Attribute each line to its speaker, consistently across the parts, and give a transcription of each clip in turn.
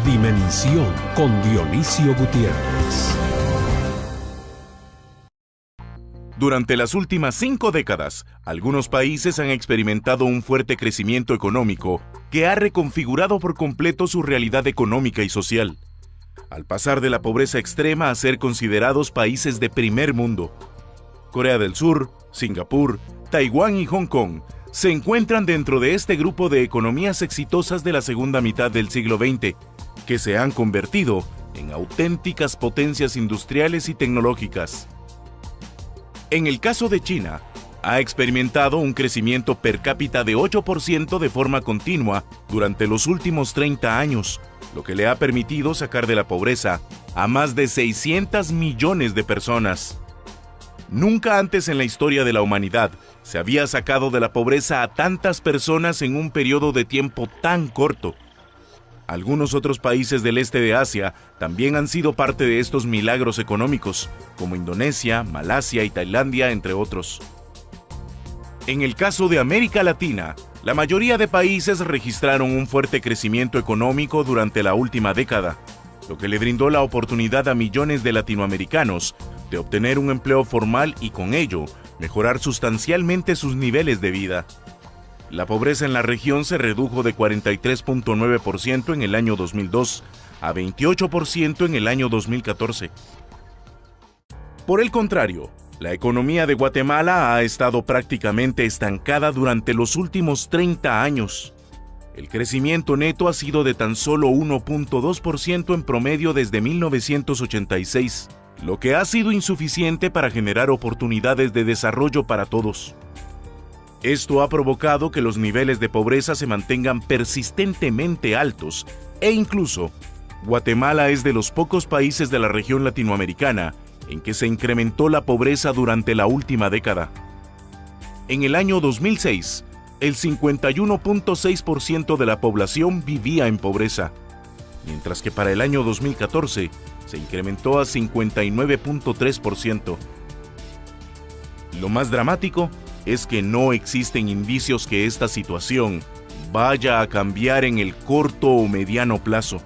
Speaker 1: Dimensión con Dionisio Gutiérrez.
Speaker 2: Durante las últimas 5 décadas, algunos países han experimentado un fuerte crecimiento económico que ha reconfigurado por completo su realidad económica y social, al pasar de la pobreza extrema a ser considerados países de primer mundo. Corea del Sur, Singapur, Taiwán y Hong Kong se encuentran dentro de este grupo de economías exitosas de la segunda mitad del siglo XX, que se han convertido en auténticas potencias industriales y tecnológicas. En el caso de China, ha experimentado un crecimiento per cápita de 8% de forma continua durante los últimos 30 años, lo que le ha permitido sacar de la pobreza a más de 600 millones de personas. Nunca antes en la historia de la humanidad se había sacado de la pobreza a tantas personas en un periodo de tiempo tan corto. Algunos otros países del este de Asia también han sido parte de estos milagros económicos, como Indonesia, Malasia y Tailandia, entre otros. En el caso de América Latina, la mayoría de países registraron un fuerte crecimiento económico durante la última década, lo que le brindó la oportunidad a millones de latinoamericanos de obtener un empleo formal y con ello mejorar sustancialmente sus niveles de vida. La pobreza en la región se redujo de 43.9% en el año 2002 a 28% en el año 2014. Por el contrario, la economía de Guatemala ha estado prácticamente estancada durante los últimos 30 años. El crecimiento neto ha sido de tan solo 1.2% en promedio desde 1986, lo que ha sido insuficiente para generar oportunidades de desarrollo para todos. Esto ha provocado que los niveles de pobreza se mantengan persistentemente altos e incluso Guatemala es de los pocos países de la región latinoamericana en que se incrementó la pobreza durante la última década. En el año 2006, el 51.6% de la población vivía en pobreza, mientras que para el año 2014 se incrementó a 59.3%. Lo más dramático es que no existen indicios que esta situación vaya a cambiar en el corto o mediano plazo.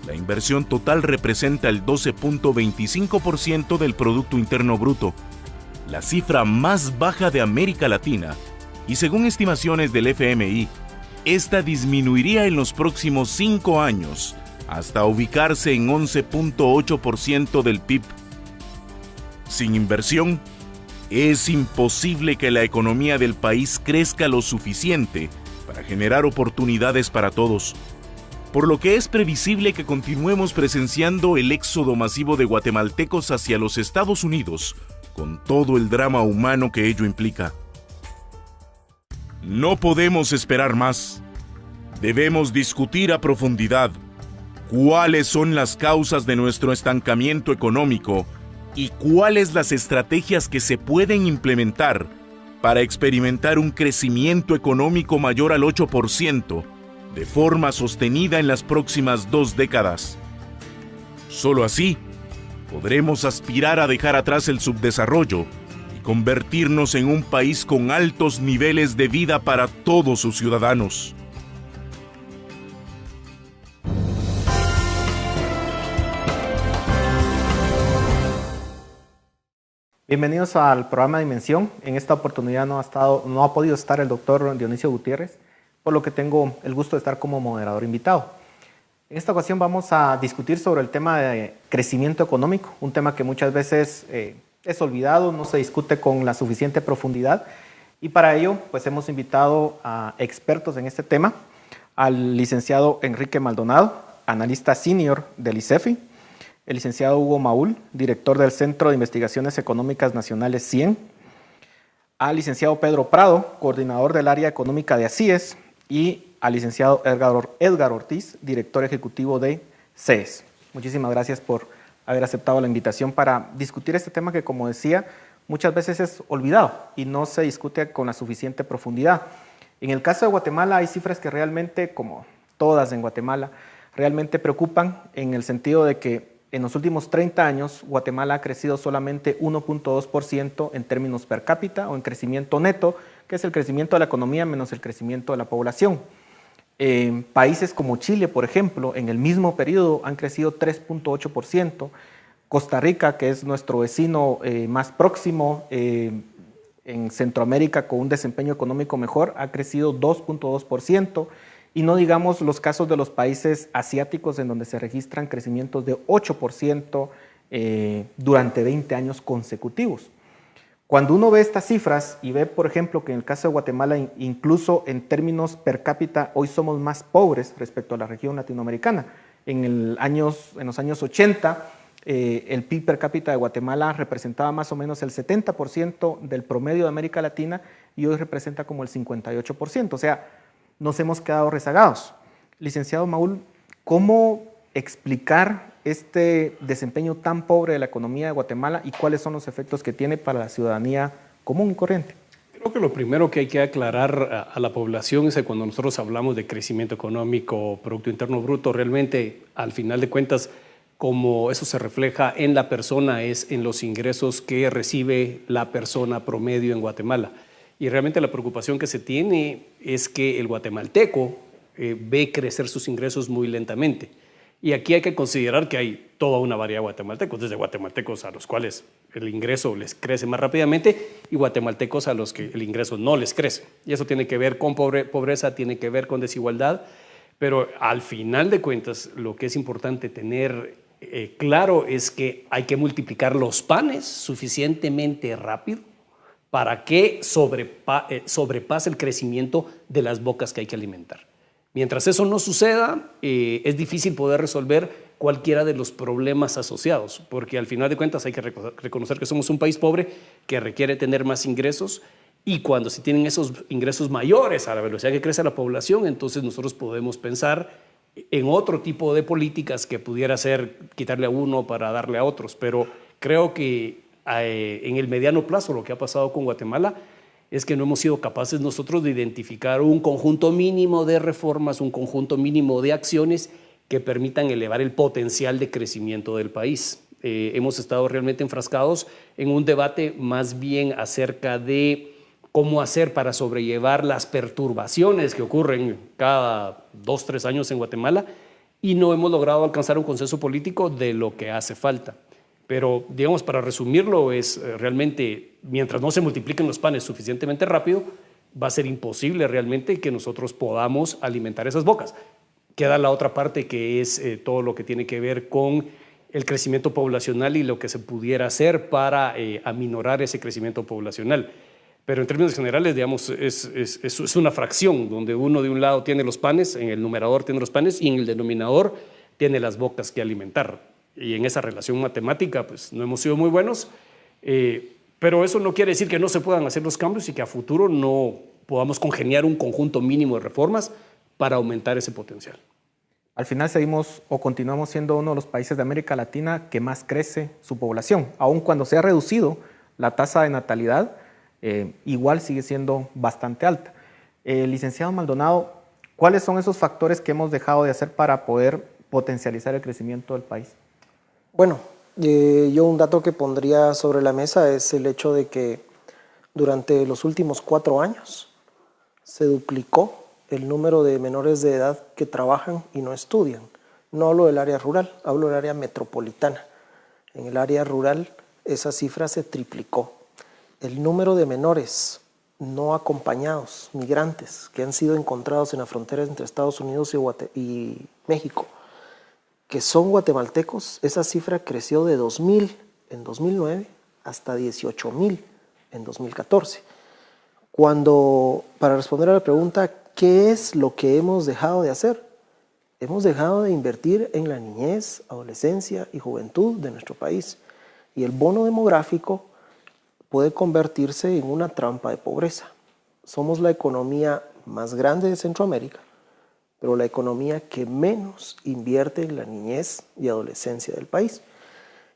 Speaker 2: La inversión total representa el 12.25% del Producto Interno Bruto, la cifra más baja de América Latina, y según estimaciones del FMI, esta disminuiría en los próximos 5 años hasta ubicarse en 11.8% del PIB. Sin inversión, es imposible que la economía del país crezca lo suficiente para generar oportunidades para todos, por lo que es previsible que continuemos presenciando el éxodo masivo de guatemaltecos hacia los Estados Unidos, con todo el drama humano que ello implica. No podemos esperar más. Debemos discutir a profundidad cuáles son las causas de nuestro estancamiento económico y cuáles las estrategias que se pueden implementar para experimentar un crecimiento económico mayor al 8% de forma sostenida en las próximas 2 décadas. Solo así podremos aspirar a dejar atrás el subdesarrollo y convertirnos en un país con altos niveles de vida para todos sus ciudadanos.
Speaker 3: Bienvenidos al programa Dimensión. En esta oportunidad no ha podido estar el doctor Dionisio Gutiérrez, por lo que tengo el gusto de estar como moderador invitado. En esta ocasión vamos a discutir sobre el tema de crecimiento económico, un tema que muchas veces es olvidado, no se discute con la suficiente profundidad, y para ello pues hemos invitado a expertos en este tema, al licenciado Enrique Maldonado, analista senior del ICEFI, el licenciado Hugo Maúl, director del Centro de Investigaciones Económicas Nacionales CIEN, al licenciado Pedro Prado, coordinador del área económica de ACIES, y al licenciado Edgar Ortiz, director ejecutivo de CES. Muchísimas gracias por haber aceptado la invitación para discutir este tema que, como decía, muchas veces es olvidado y no se discute con la suficiente profundidad. En el caso de Guatemala hay cifras que realmente, como todas en Guatemala, realmente preocupan en el sentido de que en los últimos 30 años, Guatemala ha crecido solamente 1.2% en términos per cápita o en crecimiento neto, que es el crecimiento de la economía menos el crecimiento de la población. Países como Chile, por ejemplo, en el mismo periodo han crecido 3.8%. Costa Rica, que es nuestro vecino más próximo en Centroamérica con un desempeño económico mejor, ha crecido 2.2%. Y no digamos los casos de los países asiáticos en donde se registran crecimientos de 8% durante 20 años consecutivos. Cuando uno ve estas cifras y ve, por ejemplo, que en el caso de Guatemala, incluso en términos per cápita, hoy somos más pobres respecto a la región latinoamericana. En los años 80, el PIB per cápita de Guatemala representaba más o menos el 70% del promedio de América Latina y hoy representa como el 58%. O sea, nos hemos quedado rezagados. Licenciado Maúl, ¿cómo explicar este desempeño tan pobre de la economía de Guatemala y cuáles son los efectos que tiene para la ciudadanía común y corriente?
Speaker 4: Creo que lo primero que hay que aclarar a la población es que cuando nosotros hablamos de crecimiento económico, Producto Interno Bruto, realmente al final de cuentas, como eso se refleja en la persona, es en los ingresos que recibe la persona promedio en Guatemala. Y realmente la preocupación que se tiene es que el guatemalteco ve crecer sus ingresos muy lentamente. Y aquí hay que considerar que hay toda una variedad de guatemaltecos, desde guatemaltecos a los cuales el ingreso les crece más rápidamente y guatemaltecos a los que el ingreso no les crece. Y eso tiene que ver con pobreza, tiene que ver con desigualdad, pero al final de cuentas lo que es importante tener claro es que hay que multiplicar los panes suficientemente rápido para que sobrepase el crecimiento de las bocas que hay que alimentar. Mientras eso no suceda, es difícil poder resolver cualquiera de los problemas asociados, porque al final de cuentas hay que reconocer que somos un país pobre que requiere tener más ingresos y cuando se tienen esos ingresos mayores a la velocidad que crece la población, entonces nosotros podemos pensar en otro tipo de políticas que pudiera ser quitarle a uno para darle a otros, pero creo que en el mediano plazo lo que ha pasado con Guatemala es que no hemos sido capaces nosotros de identificar un conjunto mínimo de reformas, un conjunto mínimo de acciones que permitan elevar el potencial de crecimiento del país. Hemos estado realmente enfrascados en un debate más bien acerca de cómo hacer para sobrellevar las perturbaciones que ocurren cada 2 o 3 años en Guatemala y no hemos logrado alcanzar un consenso político de lo que hace falta. Pero, digamos, para resumirlo, es realmente, mientras no se multipliquen los panes suficientemente rápido, va a ser imposible realmente que nosotros podamos alimentar esas bocas. Queda la otra parte que es todo lo que tiene que ver con el crecimiento poblacional y lo que se pudiera hacer para aminorar ese crecimiento poblacional. Pero en términos generales, digamos, es una fracción donde uno de un lado tiene los panes, en el numerador tiene los panes y en el denominador tiene las bocas que alimentar. Y en esa relación matemática pues no hemos sido muy buenos, pero eso no quiere decir que no se puedan hacer los cambios y que a futuro no podamos congeniar un conjunto mínimo de reformas para aumentar ese potencial.
Speaker 3: Al final seguimos o continuamos siendo uno de los países de América Latina que más crece su población. Aun cuando se ha reducido la tasa de natalidad, igual sigue siendo bastante alta. Licenciado Maldonado, ¿cuáles son esos factores que hemos dejado de hacer para poder potencializar el crecimiento del país?
Speaker 5: Bueno, yo un dato que pondría sobre la mesa es el hecho de que durante los últimos 4 años se duplicó el número de menores de edad que trabajan y no estudian. No hablo del área rural, hablo del área metropolitana. En el área rural esa cifra se triplicó. El número de menores no acompañados, migrantes, que han sido encontrados en la frontera entre Estados Unidos y México, que son guatemaltecos, esa cifra creció de 2,000 en 2009 hasta 18,000 en 2014. Para responder a la pregunta, ¿qué es lo que hemos dejado de hacer? Hemos dejado de invertir en la niñez, adolescencia y juventud de nuestro país. Y el bono demográfico puede convertirse en una trampa de pobreza. Somos la economía más grande de Centroamérica, pero la economía que menos invierte en la niñez y adolescencia del país.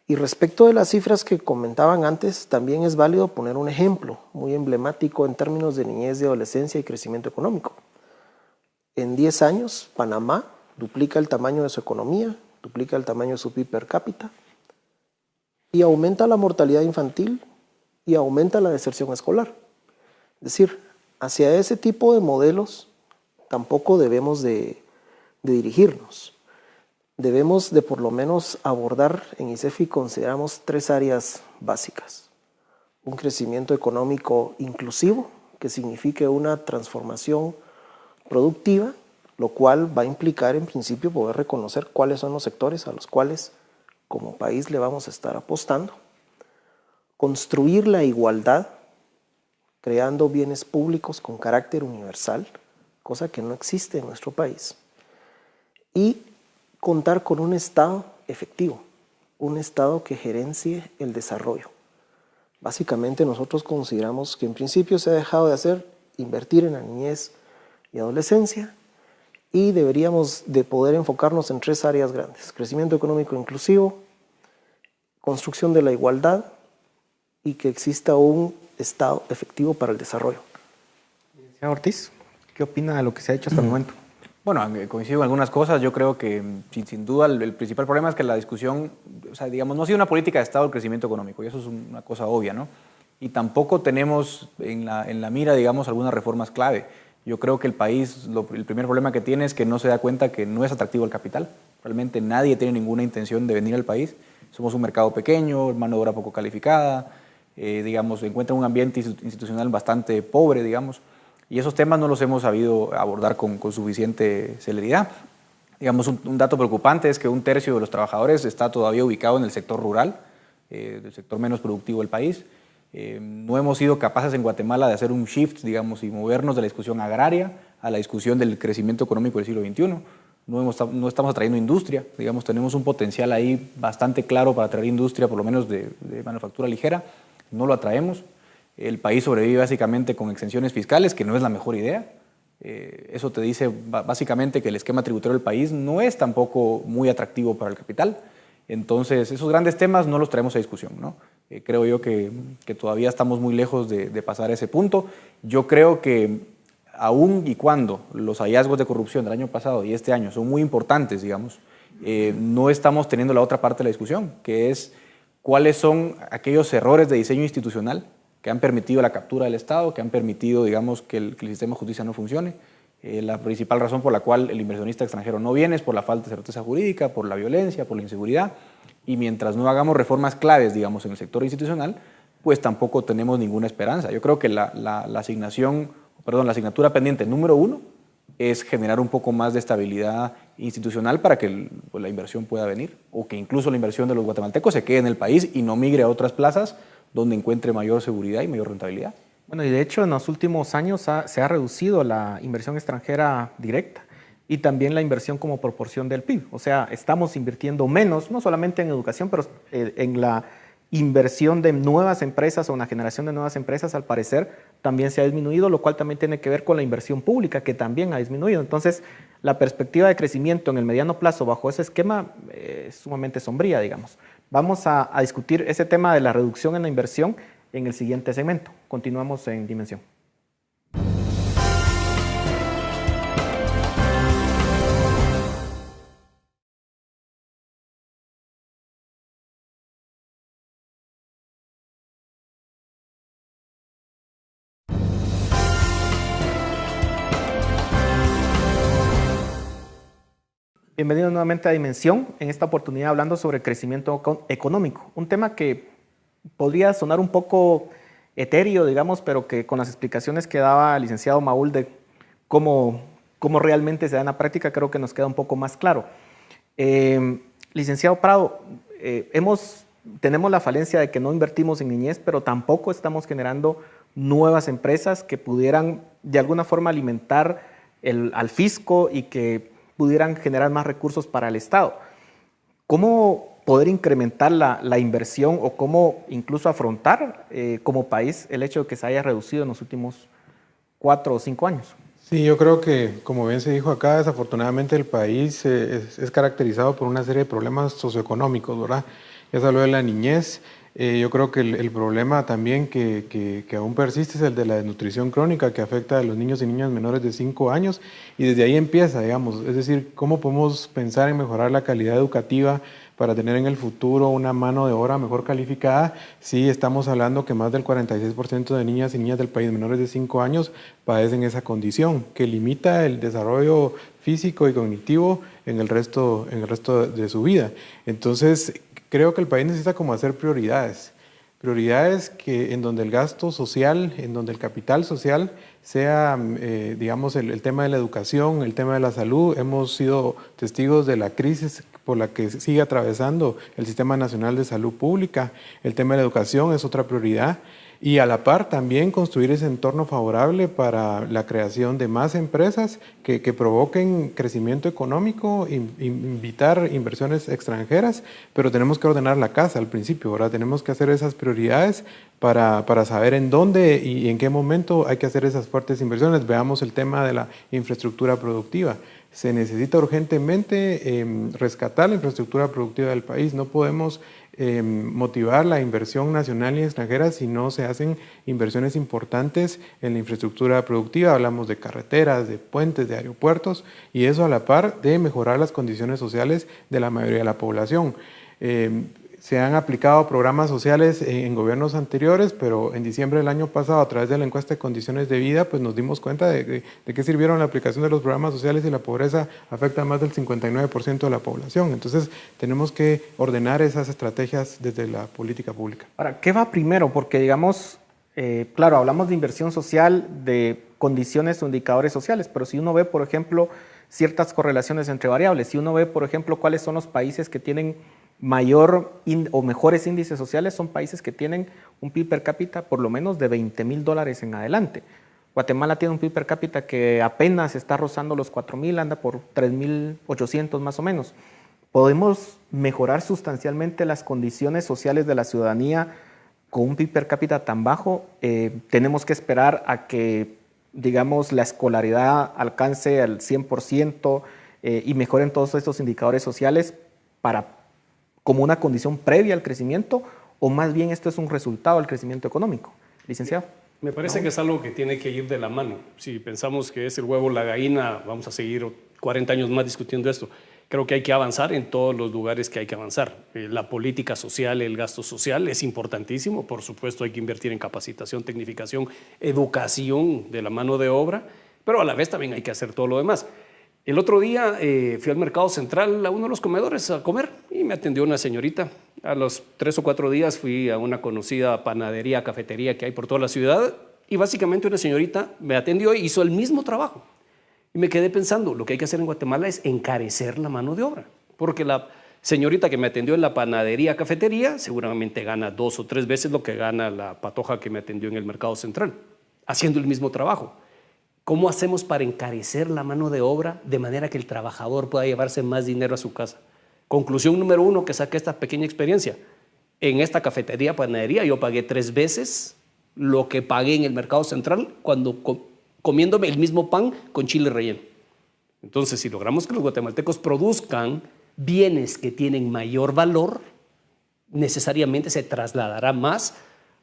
Speaker 5: Y respecto de las cifras que comentaban antes, también es válido poner un ejemplo muy emblemático en términos de niñez y adolescencia y crecimiento económico. En 10 años, Panamá duplica el tamaño de su economía, duplica el tamaño de su PIB per cápita y aumenta la mortalidad infantil y aumenta la deserción escolar. Es decir, hacia ese tipo de modelos tampoco debemos de dirigirnos. Debemos de por lo menos abordar en ICEFI, consideramos 3 áreas básicas. Un crecimiento económico inclusivo, que signifique una transformación productiva, lo cual va a implicar en principio poder reconocer cuáles son los sectores a los cuales como país le vamos a estar apostando. Construir la igualdad, creando bienes públicos con carácter universal, cosa que no existe en nuestro país. Y contar con un Estado efectivo, un Estado que gerencie el desarrollo. Básicamente nosotros consideramos que en principio se ha dejado de hacer, invertir en la niñez y adolescencia, y deberíamos de poder enfocarnos en 3 áreas grandes: crecimiento económico inclusivo, construcción de la igualdad y que exista un Estado efectivo para el desarrollo.
Speaker 3: Señor Ortiz, ¿qué opina de lo que se ha hecho hasta el momento?
Speaker 6: Bueno, coincido en algunas cosas. Yo creo que sin duda el principal problema es que la discusión, o sea, digamos, no ha sido una política de Estado el crecimiento económico, y eso es una cosa obvia, ¿no? Y tampoco tenemos en la mira, digamos, algunas reformas clave. Yo creo que el país, el primer problema que tiene es que no se da cuenta que no es atractivo el capital. Realmente nadie tiene ninguna intención de venir al país. Somos un mercado pequeño, mano de obra poco calificada, digamos, encuentra un ambiente institucional bastante pobre, digamos. Y esos temas no los hemos sabido abordar con suficiente celeridad. Digamos, un dato preocupante es que 1/3 de los trabajadores está todavía ubicado en el sector rural, el sector menos productivo del país. No hemos sido capaces en Guatemala de hacer un shift, digamos, y movernos de la discusión agraria a la discusión del crecimiento económico del siglo XXI. No estamos atrayendo industria, digamos, tenemos un potencial ahí bastante claro para atraer industria, por lo menos de manufactura ligera, no lo atraemos. El país sobrevive básicamente con exenciones fiscales, que no es la mejor idea. Eso te dice básicamente que el esquema tributario del país no es tampoco muy atractivo para el capital. Entonces, esos grandes temas no los traemos a discusión, ¿no? Creo yo que todavía estamos muy lejos de pasar a ese punto. Yo creo que aun y cuando los hallazgos de corrupción del año pasado y este año son muy importantes, digamos, no estamos teniendo la otra parte de la discusión, que es cuáles son aquellos errores de diseño institucional que han permitido la captura del Estado, que han permitido, digamos, que el sistema de justicia no funcione. La principal razón por la cual el inversionista extranjero no viene es por la falta de certeza jurídica, por la violencia, por la inseguridad. Y mientras no hagamos reformas claves, digamos, en el sector institucional, pues tampoco tenemos ninguna esperanza. Yo creo que la asignatura pendiente número 1 es generar un poco más de estabilidad institucional para que la inversión pueda venir, o que incluso la inversión de los guatemaltecos se quede en el país y no migre a otras plazas donde encuentre mayor seguridad y mayor rentabilidad.
Speaker 3: Bueno, y de hecho en los últimos años se ha reducido la inversión extranjera directa y también la inversión como proporción del PIB. O sea, estamos invirtiendo menos, no solamente en educación, pero en la inversión de nuevas empresas o en la generación de nuevas empresas, al parecer, también se ha disminuido, lo cual también tiene que ver con la inversión pública, que también ha disminuido. Entonces, la perspectiva de crecimiento en el mediano plazo bajo ese esquema es sumamente sombría, digamos. Vamos a discutir ese tema de la reducción en la inversión en el siguiente segmento. Continuamos en Dimensión. Bienvenidos nuevamente a Dimensión, en esta oportunidad hablando sobre crecimiento económico, un tema que podría sonar un poco etéreo, digamos, pero que con las explicaciones que daba el licenciado Maúl de cómo realmente se da en la práctica, creo que nos queda un poco más claro. Licenciado Prado, tenemos la falencia de que no invertimos en niñez, pero tampoco estamos generando nuevas empresas que pudieran de alguna forma alimentar al fisco y que pudieran generar más recursos para el Estado. ¿Cómo poder incrementar la inversión o cómo incluso afrontar como país el hecho de que se haya reducido en los últimos 4 o 5 años?
Speaker 7: Sí, yo creo que, como bien se dijo acá, desafortunadamente el país es caracterizado por una serie de problemas socioeconómicos, ¿verdad? Ya se habló de la niñez. Yo creo que el problema también que aún persiste es el de la desnutrición crónica, que afecta a los niños y niñas menores de 5 años, y desde ahí empieza, digamos, es decir, cómo podemos pensar en mejorar la calidad educativa para tener en el futuro una mano de obra mejor calificada. Sí, estamos hablando que más del 46% de niñas y niñas del país menores de 5 años padecen esa condición, que limita el desarrollo físico y cognitivo en el resto de su vida. Entonces, creo que el país necesita como hacer prioridades que en donde el gasto social, en donde el capital social sea, digamos, el tema de la educación, el tema de la salud. Hemos sido testigos de la crisis por la que sigue atravesando el Sistema Nacional de Salud Pública. El tema de la educación es otra prioridad. Y a la par también construir ese entorno favorable para la creación de más empresas que provoquen crecimiento económico, invitar inversiones extranjeras, pero tenemos que ordenar la casa al principio, ¿verdad? Tenemos que hacer esas prioridades para saber en dónde y en qué momento hay que hacer esas fuertes inversiones. Veamos el tema de la infraestructura productiva. Se necesita urgentemente rescatar la infraestructura productiva del país. No podemos motivar la inversión nacional y extranjera si no se hacen inversiones importantes en la infraestructura productiva. Hablamos de carreteras, de puentes, de aeropuertos, y eso a la par de mejorar las condiciones sociales de la mayoría de la población. Se han aplicado programas sociales en gobiernos anteriores, pero en diciembre del año pasado, a través de la encuesta de condiciones de vida, pues nos dimos cuenta de qué sirvieron la aplicación de los programas sociales, y la pobreza afecta a más del 59% de la población. Entonces, tenemos que ordenar esas estrategias desde la política pública.
Speaker 3: Ahora, ¿qué va primero? Porque, digamos, claro, hablamos de inversión social, de condiciones o indicadores sociales, pero si uno ve, por ejemplo, ciertas correlaciones entre variables, si uno ve, por ejemplo, cuáles son los países que tienen mayor o mejores índices sociales, son países que tienen un PIB per cápita por lo menos de $20,000 en adelante. Guatemala tiene un PIB per cápita que apenas está rozando los 4,000, anda por 3,800 más o menos. Podemos mejorar sustancialmente las condiciones sociales de la ciudadanía con un PIB per cápita tan bajo. Tenemos que esperar a que, digamos, la escolaridad alcance al 100% y mejoren todos estos indicadores sociales como una condición previa al crecimiento, o más bien esto es un resultado del crecimiento económico. Licenciado.
Speaker 4: Me parece que es algo que tiene que ir de la mano. Si pensamos que es el huevo o la gallina, vamos a seguir 40 años más discutiendo esto. Creo que hay que avanzar en todos los lugares que hay que avanzar. La política social, el gasto social es importantísimo. Por supuesto, hay que invertir en capacitación, tecnificación, educación de la mano de obra, pero a la vez también hay que hacer todo lo demás. El otro día fui al Mercado Central a uno de los comedores a comer y me atendió una señorita. A los 3 o 4 días fui a una conocida panadería, cafetería que hay por toda la ciudad, y básicamente una señorita me atendió y hizo el mismo trabajo. Y me quedé pensando, lo que hay que hacer en Guatemala es encarecer la mano de obra, porque la señorita que me atendió en la panadería, cafetería, seguramente gana 2 o 3 veces lo que gana la patoja que me atendió en el Mercado Central, haciendo el mismo trabajo. ¿Cómo hacemos para encarecer la mano de obra de manera que el trabajador pueda llevarse más dinero a su casa? Conclusión número 1 que saqué esta pequeña experiencia. En esta cafetería, panadería, yo pagué 3 veces lo que pagué en el Mercado Central cuando comiéndome el mismo pan con chile relleno. Entonces, si logramos que los guatemaltecos produzcan bienes que tienen mayor valor, necesariamente se trasladará más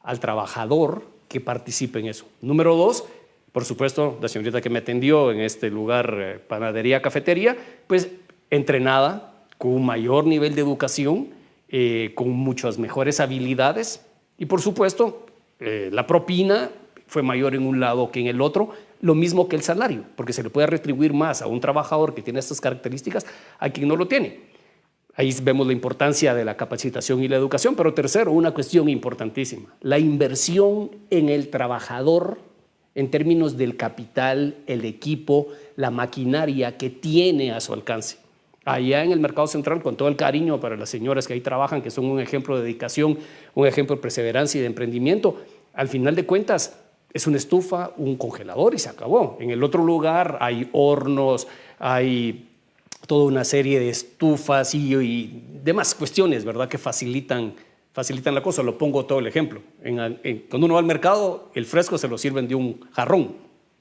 Speaker 4: al trabajador que participe en eso. Número 2, por supuesto, la señorita que me atendió en este lugar, panadería, cafetería, pues entrenada, con un mayor nivel de educación, con muchas mejores habilidades, y por supuesto, la propina fue mayor en un lado que en el otro, lo mismo que el salario, porque se le puede retribuir más a un trabajador que tiene estas características a quien no lo tiene. Ahí vemos la importancia de la capacitación y la educación, pero tercero, una cuestión importantísima, la inversión en el trabajador en términos del capital, el equipo, la maquinaria que tiene a su alcance. Allá en el Mercado Central, con todo el cariño para las señoras que ahí trabajan, que son un ejemplo de dedicación, un ejemplo de perseverancia y de emprendimiento, al final de cuentas es una estufa, un congelador y se acabó. En el otro lugar hay hornos, hay toda una serie de estufas y demás cuestiones, ¿verdad?, que facilitan la cosa. Lo pongo todo el ejemplo. Cuando uno va al mercado, el fresco se lo sirven de un jarrón,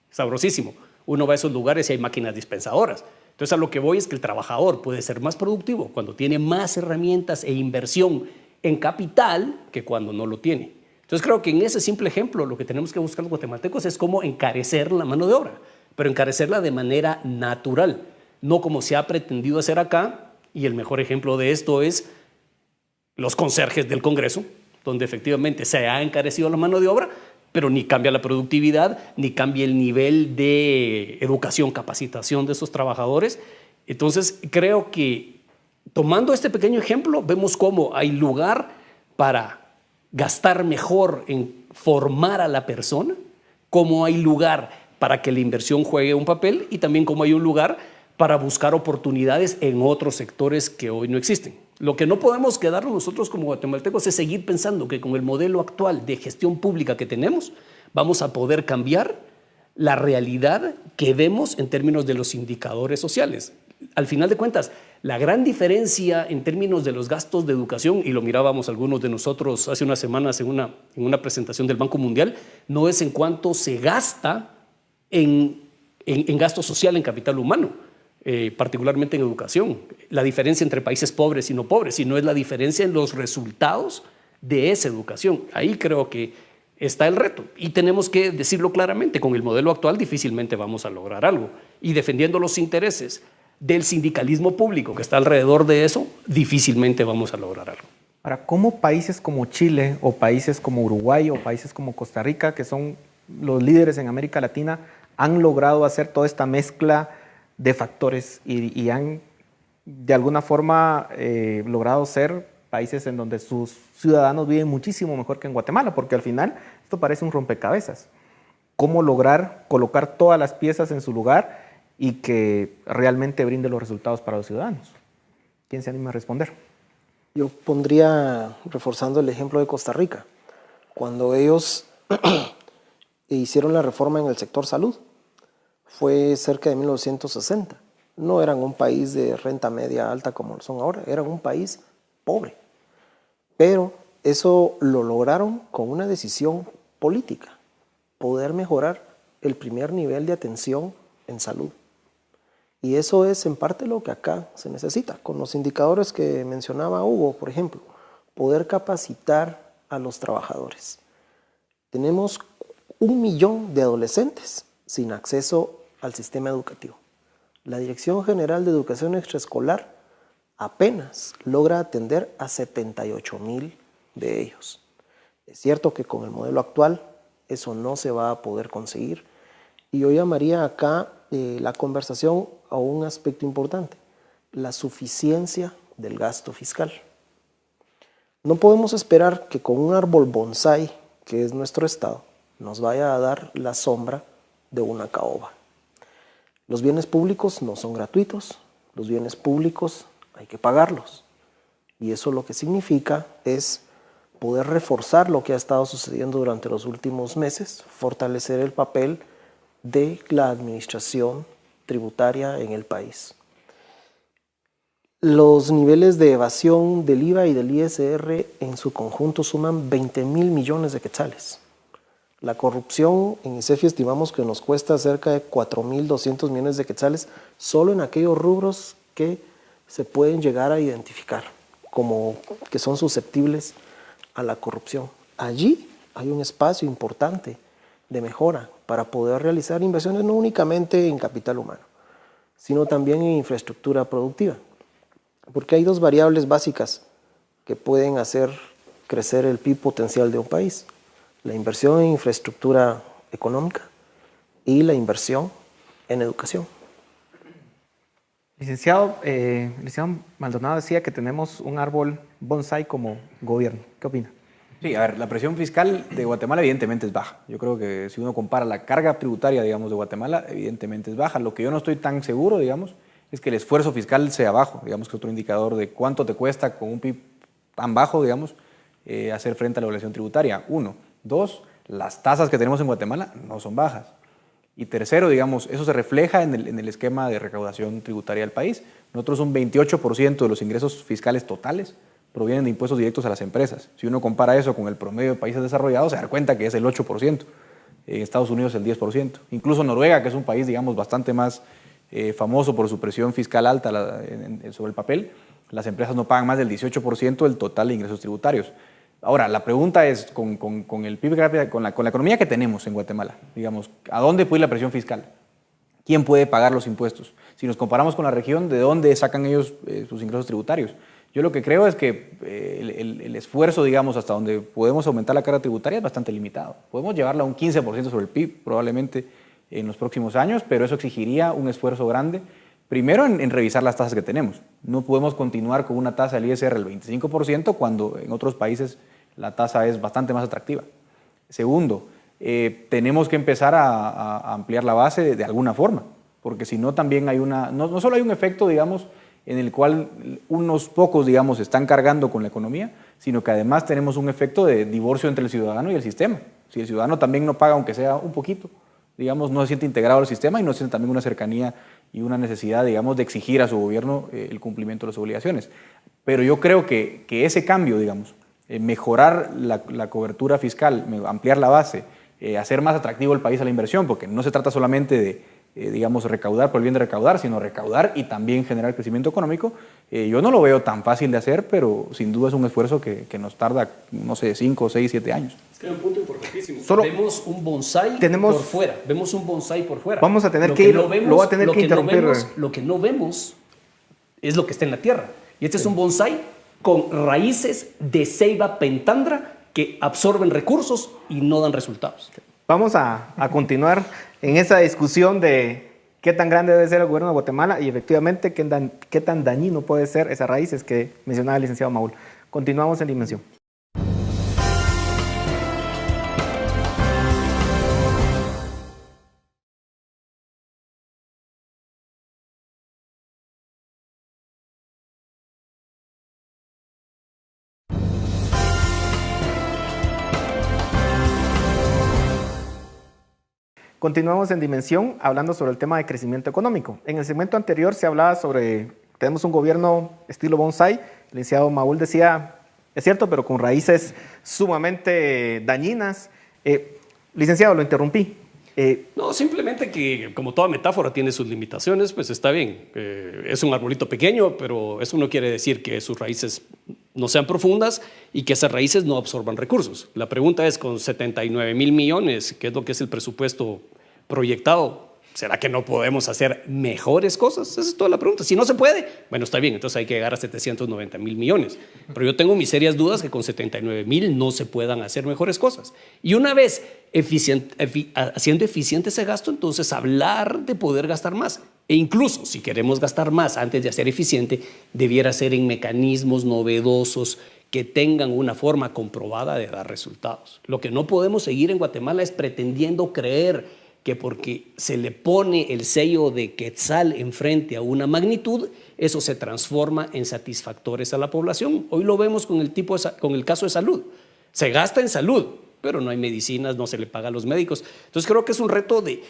Speaker 4: sabrosísimo. Uno va a esos lugares y hay máquinas dispensadoras. Entonces, a lo que voy es que el trabajador puede ser más productivo cuando tiene más herramientas e inversión en capital que cuando no lo tiene. Entonces, creo que en ese simple ejemplo lo que tenemos que buscar los guatemaltecos es cómo encarecer la mano de obra, pero encarecerla de manera natural, no como se ha pretendido hacer acá. Y el mejor ejemplo de esto es los conserjes del Congreso, donde efectivamente se ha encarecido la mano de obra, pero ni cambia la productividad, ni cambia el nivel de educación, capacitación de esos trabajadores. Entonces, creo que tomando este pequeño ejemplo, vemos cómo hay lugar para gastar mejor en formar a la persona, cómo hay lugar para que la inversión juegue un papel y también cómo hay un lugar para buscar oportunidades en otros sectores que hoy no existen. Lo que no podemos quedarnos nosotros como guatemaltecos es seguir pensando que con el modelo actual de gestión pública que tenemos vamos a poder cambiar la realidad que vemos en términos de los indicadores sociales. Al final de cuentas, la gran diferencia en términos de los gastos de educación, y lo mirábamos algunos de nosotros hace unas semanas en una presentación del Banco Mundial, no es en cuánto se gasta en gasto social, en capital humano, particularmente en educación. La diferencia entre países pobres y no pobres, sino es la diferencia en los resultados de esa educación. Ahí creo que está el reto. Y tenemos que decirlo claramente, con el modelo actual difícilmente vamos a lograr algo. Y defendiendo los intereses del sindicalismo público que está alrededor de eso, difícilmente vamos a lograr algo.
Speaker 3: Ahora, ¿cómo países como Chile o países como Uruguay o países como Costa Rica, que son los líderes en América Latina, han logrado hacer toda esta mezcla de factores y han de alguna forma logrado ser países en donde sus ciudadanos viven muchísimo mejor que en Guatemala? Porque al final esto parece un rompecabezas. ¿Cómo lograr colocar todas las piezas en su lugar y que realmente brinde los resultados para los ciudadanos? ¿Quién se anima a responder?
Speaker 5: Yo pondría, reforzando el ejemplo de Costa Rica, cuando ellos hicieron la reforma en el sector salud, fue cerca de 1960. No eran un país de renta media alta como lo son ahora, eran un país pobre. Pero eso lo lograron con una decisión política, poder mejorar el primer nivel de atención en salud. Y eso es en parte lo que acá se necesita, con los indicadores que mencionaba Hugo, por ejemplo, poder capacitar a los trabajadores. Tenemos 1 millón de adolescentes sin acceso al sistema educativo. La Dirección General de Educación Extraescolar apenas logra atender a 78,000 de ellos. Es cierto que con el modelo actual eso no se va a poder conseguir, y yo llamaría acá la conversación a un aspecto importante, la suficiencia del gasto fiscal. No podemos esperar que con un árbol bonsái, que es nuestro Estado, nos vaya a dar la sombra de una caoba. Los bienes públicos no son gratuitos, los bienes públicos hay que pagarlos. Y eso lo que significa es poder reforzar lo que ha estado sucediendo durante los últimos meses, fortalecer el papel de la administración tributaria en el país. Los niveles de evasión del IVA y del ISR en su conjunto suman 20,000 millones de quetzales. La corrupción en ICEFI estimamos que nos cuesta cerca de 4,200 millones de quetzales solo en aquellos rubros que se pueden llegar a identificar como que son susceptibles a la corrupción. Allí hay un espacio importante de mejora para poder realizar inversiones no únicamente en capital humano, sino también en infraestructura productiva. Porque hay dos variables básicas que pueden hacer crecer el PIB potencial de un país: la inversión en infraestructura económica y la inversión en educación.
Speaker 3: Licenciado Maldonado decía que tenemos un árbol bonsái como gobierno. ¿Qué opina?
Speaker 6: Sí, a ver, la presión fiscal de Guatemala evidentemente es baja. Yo creo que si uno compara la carga tributaria, digamos, de Guatemala, evidentemente es baja. Lo que yo no estoy tan seguro, digamos, es que el esfuerzo fiscal sea bajo. Digamos que es otro indicador de cuánto te cuesta con un PIB tan bajo, digamos, hacer frente a la obligación tributaria. 1. 2, las tasas que tenemos en Guatemala no son bajas. Y tercero, digamos, eso se refleja en el esquema de recaudación tributaria del país. Nosotros un 28% de los ingresos fiscales totales provienen de impuestos directos a las empresas. Si uno compara eso con el promedio de países desarrollados, se da cuenta que es el 8%. En Estados Unidos el 10%. Incluso Noruega, que es un país, digamos, bastante más famoso por su presión fiscal alta sobre el papel, las empresas no pagan más del 18% del total de ingresos tributarios. Ahora, la pregunta es, con el PIB, con la economía que tenemos en Guatemala, digamos, ¿a dónde puede ir la presión fiscal? ¿Quién puede pagar los impuestos? Si nos comparamos con la región, ¿de dónde sacan ellos sus ingresos tributarios? Yo lo que creo es que el esfuerzo, digamos, hasta donde podemos aumentar la carga tributaria es bastante limitado. Podemos llevarla a un 15% sobre el PIB probablemente en los próximos años, pero eso exigiría un esfuerzo grande. Primero, en revisar las tasas que tenemos. No podemos continuar con una tasa del ISR del 25% cuando en otros países la tasa es bastante más atractiva. Segundo, tenemos que empezar a ampliar la base de alguna forma, porque si no también hay no solo hay un efecto, digamos, en el cual unos pocos, digamos, están cargando con la economía, sino que además tenemos un efecto de divorcio entre el ciudadano y el sistema. Si el ciudadano también no paga, aunque sea un poquito, digamos, no se siente integrado al sistema y no siente también una cercanía y una necesidad, digamos, de exigir a su gobierno el cumplimiento de las obligaciones. Pero yo creo que ese cambio, digamos, mejorar la cobertura fiscal, ampliar la base, hacer más atractivo el país a la inversión, porque no se trata solamente de digamos, recaudar por el bien de recaudar, sino recaudar y también generar crecimiento económico, yo no lo veo tan fácil de hacer, pero sin duda es un esfuerzo que nos tarda, no sé, 5, 6, 7 años.
Speaker 4: Es que hay un punto importantísimo.
Speaker 3: Solo
Speaker 4: vemos un bonsái por fuera. Vemos un bonsái por fuera.
Speaker 3: Vamos a tener que ir, lo voy a tener que interrumpir.
Speaker 4: Lo que no vemos es lo que está en la tierra. Y este es un bonsái con raíces de ceiba pentandra que absorben recursos y no dan resultados.
Speaker 3: Vamos a continuar en esa discusión de qué tan grande debe ser el gobierno de Guatemala y efectivamente qué tan dañino puede ser esas raíces que mencionaba el licenciado Maúl. Continuamos en Dimensión. Continuamos en Dimensión hablando sobre el tema de crecimiento económico. En el segmento anterior se hablaba sobre, tenemos un gobierno estilo bonsái, el licenciado Maúl decía, es cierto, pero con raíces sumamente dañinas. Licenciado, lo interrumpí.
Speaker 4: No, simplemente que como toda metáfora tiene sus limitaciones, pues está bien. Es un arbolito pequeño, pero eso no quiere decir que sus raíces no sean profundas y que esas raíces no absorban recursos. La pregunta es, con 79,000 millones, que es lo que es el presupuesto proyectado, ¿será que no podemos hacer mejores cosas? Esa es toda la pregunta. Si no se puede, bueno, está bien, entonces hay que llegar a 790,000 millones. Pero yo tengo mis serias dudas que con 79,000 no se puedan hacer mejores cosas. Y una vez haciendo eficiente ese gasto, entonces hablar de poder gastar más. E incluso, si queremos gastar más antes de hacer eficiente, debiera ser en mecanismos novedosos que tengan una forma comprobada de dar resultados. Lo que no podemos seguir en Guatemala es pretendiendo creer que porque se le pone el sello de Quetzal enfrente a una magnitud, eso se transforma en satisfactores a la población. Hoy lo vemos con el caso de salud. Se gasta en salud, pero no hay medicinas, no se le paga a los médicos. Entonces creo que es un reto de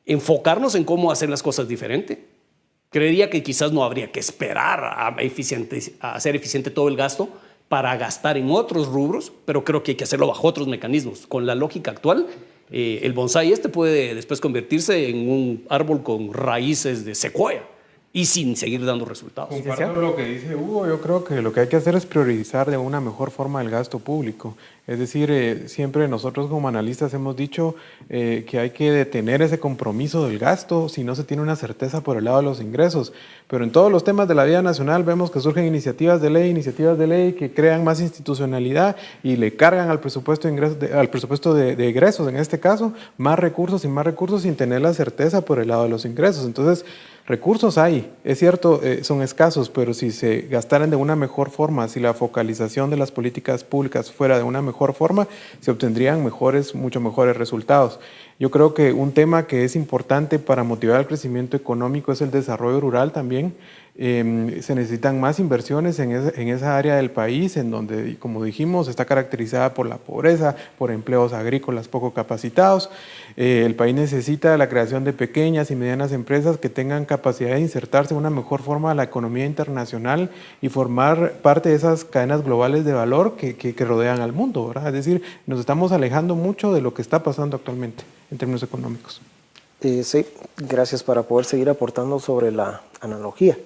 Speaker 4: enfocarnos en cómo hacer las cosas diferente. Creería que quizás no habría que esperar a hacer eficiente todo el gasto para gastar en otros rubros, pero creo que hay que hacerlo bajo otros mecanismos. Con la lógica actual, el bonsái puede después convertirse en un árbol con raíces de secuoya y sin seguir dando resultados.
Speaker 7: Comparto lo que dice Hugo. Yo creo que lo que hay que hacer es priorizar de una mejor forma el gasto público. Es decir, siempre nosotros como analistas hemos dicho que hay que detener ese compromiso del gasto si no se tiene una certeza por el lado de los ingresos. Pero en todos los temas de la vida nacional vemos que surgen iniciativas de ley que crean más institucionalidad y le cargan al presupuesto de egresos, en este caso, más recursos sin tener la certeza por el lado de los ingresos. Entonces, recursos hay, es cierto, son escasos, pero si se gastaran de una mejor forma, si la focalización de las políticas públicas fuera de una mejor forma, se obtendrían mucho mejores resultados. Yo creo que un tema que es importante para motivar el crecimiento económico es el desarrollo rural también. Se necesitan más inversiones en esa área del país, en donde, como dijimos, está caracterizada por la pobreza, por empleos agrícolas poco capacitados. El país necesita la creación de pequeñas y medianas empresas que tengan capacidad de insertarse de una mejor forma a la economía internacional y formar parte de esas cadenas globales de valor que rodean al mundo, ¿verdad? Es decir, nos estamos alejando mucho de lo que está pasando actualmente en términos económicos.
Speaker 5: Sí, gracias, para poder seguir aportando sobre la analogía.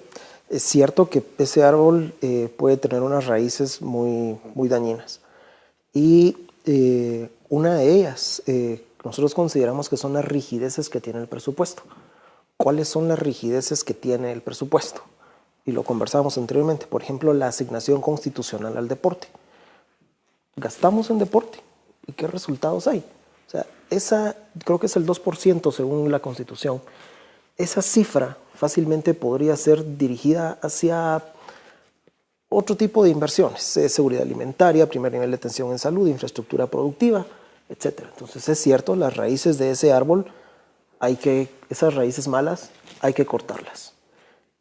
Speaker 5: Es cierto que ese árbol puede tener unas raíces muy, muy dañinas. Y una de ellas, nosotros consideramos que son las rigideces que tiene el presupuesto. ¿Cuáles son las rigideces que tiene el presupuesto? y lo conversábamos anteriormente, por ejemplo, la asignación constitucional al deporte. Gastamos en deporte, ¿y qué resultados hay? O sea, esa creo que es el 2% según la Constitución. Esa cifra fácilmente podría ser dirigida hacia otro tipo de inversiones, seguridad alimentaria, primer nivel de atención en salud, infraestructura productiva, etc. Entonces es cierto, las raíces de ese árbol, esas raíces malas hay que cortarlas.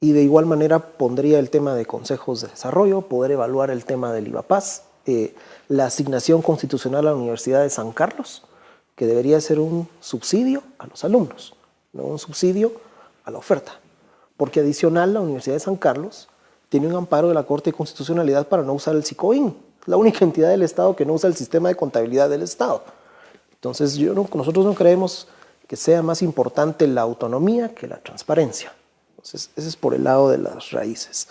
Speaker 5: Y de igual manera pondría el tema de consejos de desarrollo, poder evaluar el tema del IVAPAS, la asignación constitucional a la Universidad de San Carlos, que debería ser un subsidio a los alumnos, no un subsidio a la oferta. Porque adicional, la Universidad de San Carlos tiene un amparo de la Corte de Constitucionalidad para no usar el SICOIN. Es la única entidad del Estado que no usa el sistema de contabilidad del Estado. Entonces, nosotros no creemos que sea más importante la autonomía que la transparencia. Entonces, ese es por el lado de las raíces.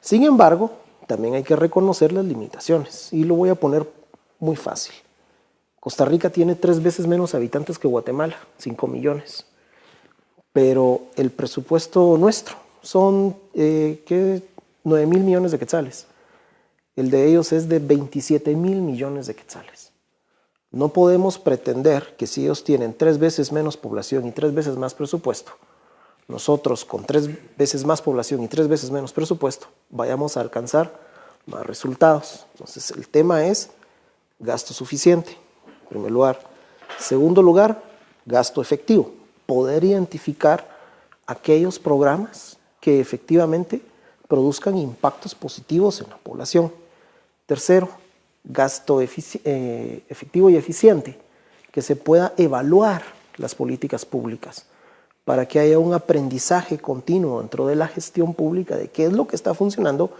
Speaker 5: Sin embargo, también hay que reconocer las limitaciones. Y lo voy a poner muy fácil. Costa Rica tiene 3 veces menos habitantes que Guatemala, 5 millones. Pero el presupuesto nuestro son 9 mil millones de quetzales. El de ellos es de 27 mil millones de quetzales. No podemos pretender que si ellos tienen 3 veces menos población y 3 veces más presupuesto, nosotros con 3 veces más población y 3 veces menos presupuesto vayamos a alcanzar más resultados. Entonces el tema es gasto suficiente, en primer lugar. Segundo lugar, gasto efectivo. Poder identificar aquellos programas que efectivamente produzcan impactos positivos en la población. Tercero, gasto efectivo y eficiente, que se pueda evaluar las políticas públicas para que haya un aprendizaje continuo dentro de la gestión pública de qué es lo que está funcionando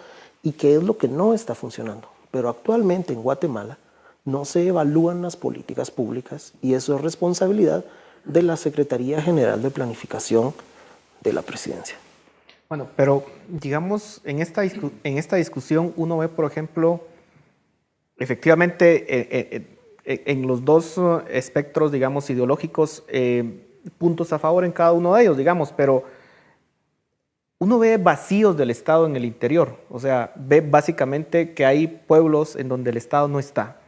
Speaker 5: y qué es lo que no está funcionando. Pero actualmente en Guatemala no se evalúan las políticas públicas y eso es responsabilidad de la Secretaría General de Planificación de la Presidencia.
Speaker 3: Bueno, pero digamos, en esta discusión uno ve, por ejemplo, efectivamente en los dos espectros, digamos, ideológicos, puntos a favor en cada uno de ellos, digamos, pero uno ve vacíos del Estado en el interior, o sea, ve básicamente que hay pueblos en donde el Estado no está.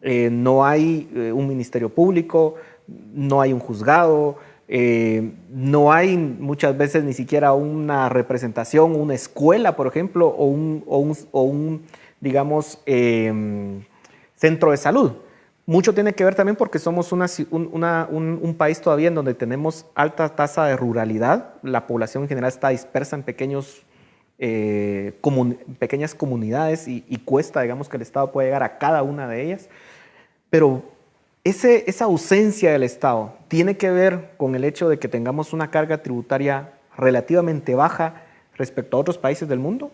Speaker 3: No hay un ministerio público, no hay un juzgado, no hay muchas veces ni siquiera una representación, una escuela, por ejemplo, o un digamos, centro de salud. Mucho tiene que ver también porque somos un país todavía en donde tenemos alta tasa de ruralidad. La población en general está dispersa en pequeñas comunidades y cuesta, digamos, que el Estado pueda llegar a cada una de ellas. Pero esa ausencia del Estado tiene que ver con el hecho de que tengamos una carga tributaria relativamente baja respecto a otros países del mundo.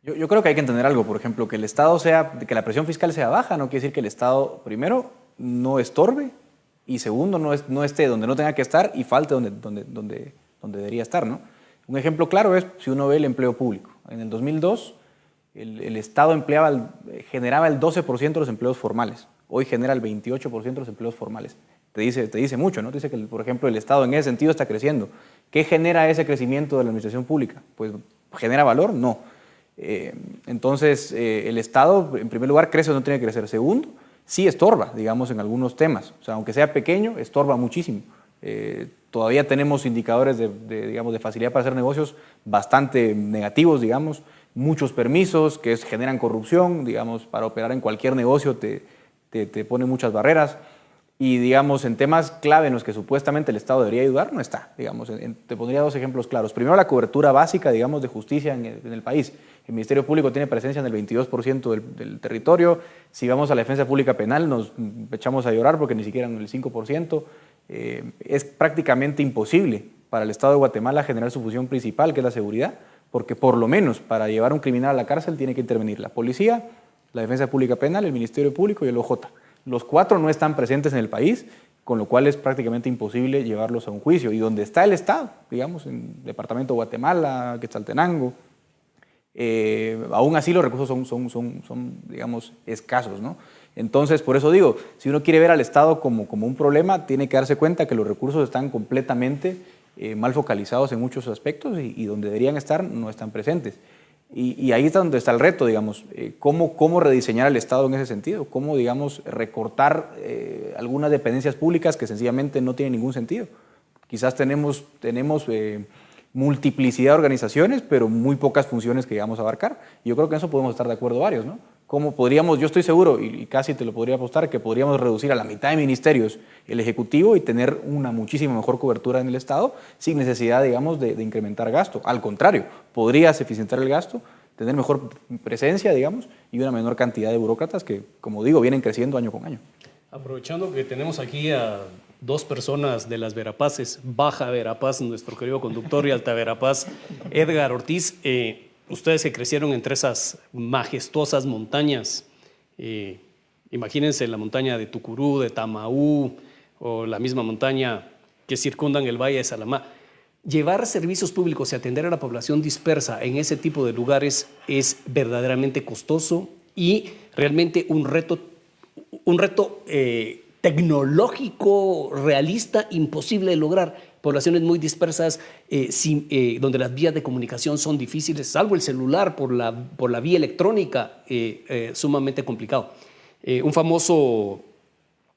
Speaker 6: Yo creo que hay que entender algo, por ejemplo, que el Estado que la presión fiscal sea baja, no quiere decir que el Estado, primero, no estorbe y segundo, no esté donde no tenga que estar y falte donde debería estar, ¿no? Un ejemplo claro es si uno ve el empleo público. En el 2002, el Estado generaba el 12% de los empleos formales. Hoy genera el 28% de los empleos formales. Te dice mucho, ¿no? Te dice que, por ejemplo, el Estado en ese sentido está creciendo. ¿Qué genera ese crecimiento de la administración pública? Pues, ¿genera valor? No. Entonces, el Estado, en primer lugar, crece o no tiene que crecer. Segundo, sí estorba, digamos, en algunos temas. O sea, aunque sea pequeño, estorba muchísimo. Todavía tenemos indicadores de facilidad para hacer negocios bastante negativos, digamos. Muchos permisos que generan corrupción, digamos, para operar en cualquier negocio te pone muchas barreras. Y, digamos, en temas clave en los que supuestamente el Estado debería ayudar, no está. Digamos, te pondría 2 ejemplos claros. Primero, la cobertura básica, digamos, de justicia en el país. El Ministerio Público tiene presencia en el 22% del territorio. Si vamos a la defensa pública penal, nos echamos a llorar porque ni siquiera en el 5%. Es prácticamente imposible para el Estado de Guatemala generar su función principal, que es la seguridad, porque por lo menos para llevar a un criminal a la cárcel tiene que intervenir la policía, la defensa pública penal, el Ministerio Público y el OJ. Los 4 no están presentes en el país, con lo cual es prácticamente imposible llevarlos a un juicio. Y donde está el Estado, digamos, en el departamento de Guatemala, Quetzaltenango, aún así los recursos son digamos, escasos, ¿no? Entonces, por eso digo, si uno quiere ver al Estado como un problema, tiene que darse cuenta que los recursos están completamente mal focalizados en muchos aspectos y donde deberían estar no están presentes. Y ahí está donde está el reto, digamos, cómo rediseñar el Estado en ese sentido, cómo, digamos, recortar algunas dependencias públicas que sencillamente no tienen ningún sentido. Quizás tenemos multiplicidad de organizaciones, pero muy pocas funciones que llegamos a abarcar. Y yo creo que en eso podemos estar de acuerdo varios, ¿no? ¿Cómo podríamos, yo estoy seguro, y casi te lo podría apostar, que podríamos reducir a la mitad de ministerios el Ejecutivo y tener una muchísima mejor cobertura en el Estado sin necesidad, digamos, de incrementar gasto? Al contrario, podrías eficientar el gasto, tener mejor presencia, digamos, y una menor cantidad de burócratas que, como digo, vienen creciendo año con año.
Speaker 4: Aprovechando que tenemos aquí a dos personas de las Verapaces, Baja Verapaz, nuestro querido conductor, y Alta Verapaz, Edgar Ortiz, ustedes que crecieron entre esas majestuosas montañas, imagínense la montaña de Tucurú, de Tamaú, o la misma montaña que circundan el Valle de Salamá. Llevar servicios públicos y atender a la población dispersa en ese tipo de lugares es verdaderamente costoso y realmente un reto tecnológico, realista, imposible de lograr. Poblaciones muy dispersas, donde las vías de comunicación son difíciles, salvo el celular por la vía electrónica, sumamente complicado. Un famoso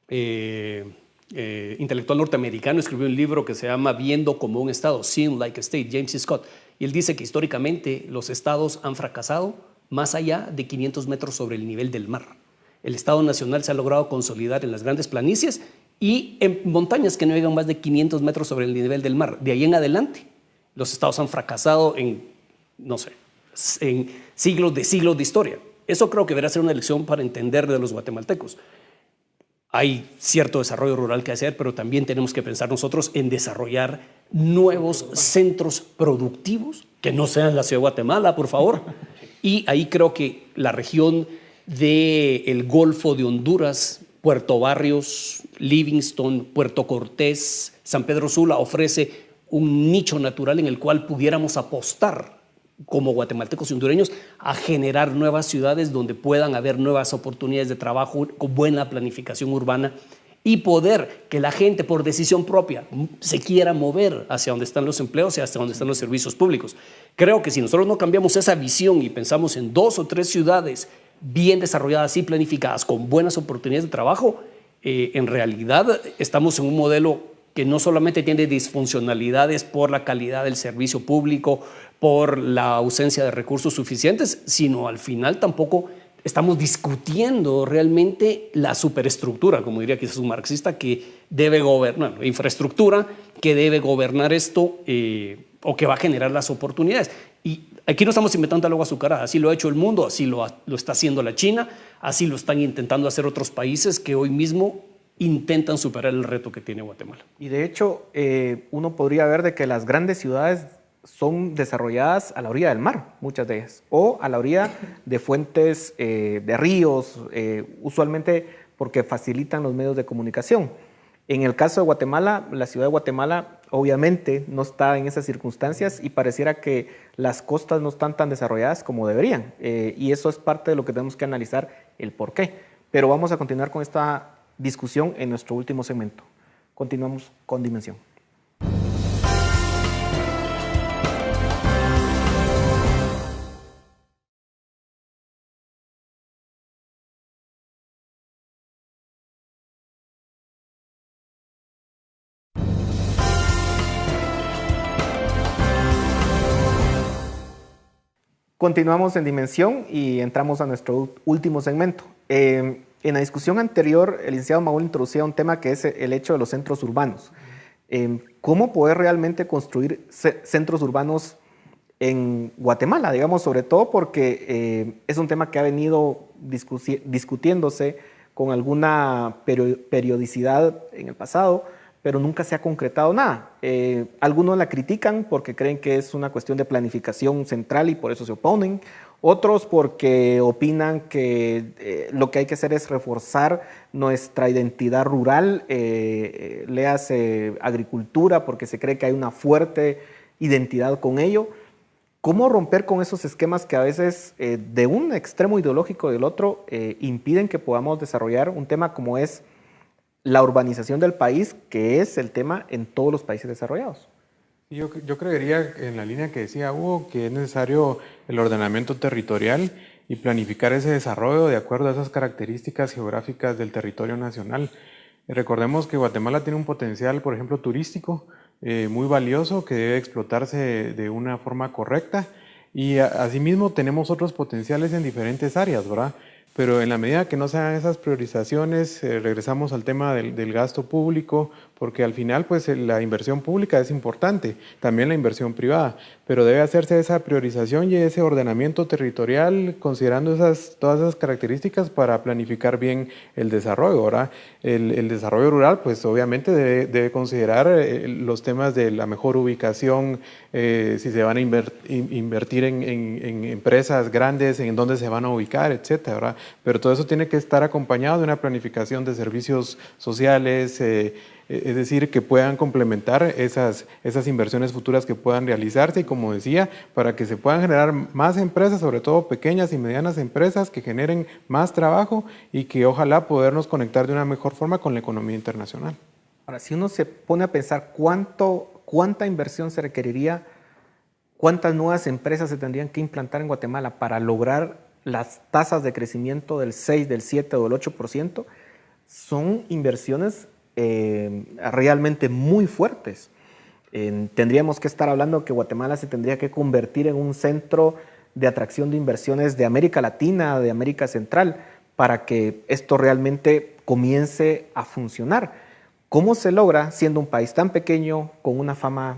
Speaker 4: intelectual norteamericano escribió un libro que se llama Viendo como un Estado, Seeing Like a State, James C. Scott, y él dice que históricamente los estados han fracasado más allá de 500 metros sobre el nivel del mar. El Estado Nacional se ha logrado consolidar en las grandes planicies y en montañas que no llegan más de 500 metros sobre el nivel del mar. De ahí en adelante, los estados han fracasado en siglos de historia. Eso creo que deberá ser una lección para entender de los guatemaltecos. Hay cierto desarrollo rural que hacer, pero también tenemos que pensar nosotros en desarrollar nuevos centros productivos que no sean la ciudad de Guatemala, por favor. Y ahí creo que la región del Golfo de Honduras, Puerto Barrios, Livingston, Puerto Cortés, San Pedro Sula ofrece un nicho natural en el cual pudiéramos apostar como guatemaltecos y hondureños a generar nuevas ciudades donde puedan haber nuevas oportunidades de trabajo con buena planificación urbana y poder que la gente por decisión propia se quiera mover hacia donde están los empleos y hacia donde están los servicios públicos. Creo que si nosotros no cambiamos esa visión y pensamos en 2 o 3 ciudades bien desarrolladas y planificadas con buenas oportunidades de trabajo, en realidad estamos en un modelo que no solamente tiene disfuncionalidades por la calidad del servicio público, por la ausencia de recursos suficientes, sino al final tampoco estamos discutiendo realmente la superestructura, como diría quizás un marxista, que debe gobernar, infraestructura que debe gobernar esto o que va a generar las oportunidades. Y aquí no estamos inventando algo azucarado, así lo ha hecho el mundo, así lo está haciendo la China, así lo están intentando hacer otros países que hoy mismo intentan superar el reto que tiene Guatemala.
Speaker 3: Y de hecho, uno podría ver de que las grandes ciudades son desarrolladas a la orilla del mar, muchas de ellas, o a la orilla de fuentes de ríos, usualmente porque facilitan los medios de comunicación. En el caso de Guatemala, la ciudad de Guatemala obviamente no está en esas circunstancias y pareciera que las costas no están tan desarrolladas como deberían. Y eso es parte de lo que tenemos que analizar el por qué. Pero vamos a continuar con esta discusión en nuestro último segmento. Continuamos con Dimensión. Continuamos en Dimensión y entramos a nuestro último segmento. En la discusión anterior, el licenciado Maúl introducía un tema que es el hecho de los centros urbanos. ¿Cómo poder realmente construir centros urbanos en Guatemala? Digamos, sobre todo porque es un tema que ha venido discutiéndose con alguna periodicidad en el pasado, pero nunca se ha concretado nada. Algunos la critican porque creen que es una cuestión de planificación central y por eso se oponen. Otros porque opinan que lo que hay que hacer es reforzar nuestra identidad rural, léase agricultura, porque se cree que hay una fuerte identidad con ello. ¿Cómo romper con esos esquemas que a veces de un extremo ideológico o del otro impiden que podamos desarrollar un tema como es la urbanización del país, que es el tema en todos los países desarrollados?
Speaker 7: Yo creería en la línea que decía Hugo, que es necesario el ordenamiento territorial y planificar ese desarrollo de acuerdo a esas características geográficas del territorio nacional. Recordemos que Guatemala tiene un potencial, por ejemplo, turístico muy valioso que debe explotarse de una forma correcta y asimismo tenemos otros potenciales en diferentes áreas, ¿verdad? Pero en la medida que no se hagan esas priorizaciones, regresamos al tema del gasto público, porque al final pues la inversión pública es importante, también la inversión privada, pero debe hacerse esa priorización y ese ordenamiento territorial considerando todas esas características para planificar bien el desarrollo, ¿verdad? El desarrollo rural pues obviamente debe considerar los temas de la mejor ubicación, si se van a invertir en empresas grandes, en dónde se van a ubicar, etcétera, ¿verdad? Pero todo eso tiene que estar acompañado de una planificación de servicios sociales, es decir, que puedan complementar esas inversiones futuras que puedan realizarse y, como decía, para que se puedan generar más empresas, sobre todo pequeñas y medianas empresas que generen más trabajo y que ojalá podernos conectar de una mejor forma con la economía internacional.
Speaker 3: Ahora, si uno se pone a pensar cuánta inversión se requeriría, cuántas nuevas empresas se tendrían que implantar en Guatemala para lograr las tasas de crecimiento del 6, del 7 o del 8%, son inversiones realmente muy fuertes. Tendríamos que estar hablando que Guatemala se tendría que convertir en un centro de atracción de inversiones de América Latina, de América Central, para que esto realmente comience a funcionar. ¿Cómo se logra siendo un país tan pequeño, con una fama,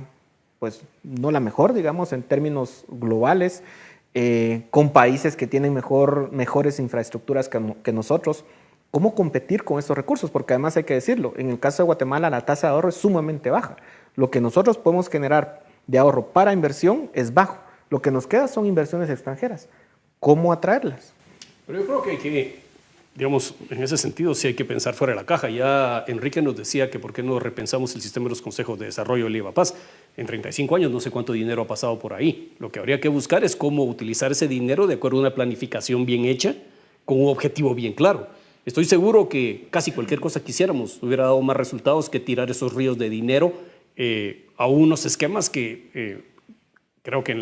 Speaker 3: pues no la mejor, digamos, en términos globales, con países que tienen mejores infraestructuras que nosotros? ¿Cómo competir con esos recursos? Porque además hay que decirlo, en el caso de Guatemala la tasa de ahorro es sumamente baja. Lo que nosotros podemos generar de ahorro para inversión es bajo. Lo que nos queda son inversiones extranjeras. ¿Cómo atraerlas?
Speaker 4: Pero yo creo que hay que, digamos, en ese sentido sí hay que pensar fuera de la caja. Ya Enrique nos decía que por qué no repensamos el sistema de los consejos de desarrollo del IVAPAS. En 35 años no sé cuánto dinero ha pasado por ahí. Lo que habría que buscar es cómo utilizar ese dinero de acuerdo a una planificación bien hecha, con un objetivo bien claro. Estoy seguro que casi cualquier cosa que hiciéramos hubiera dado más resultados que tirar esos ríos de dinero a unos esquemas que creo que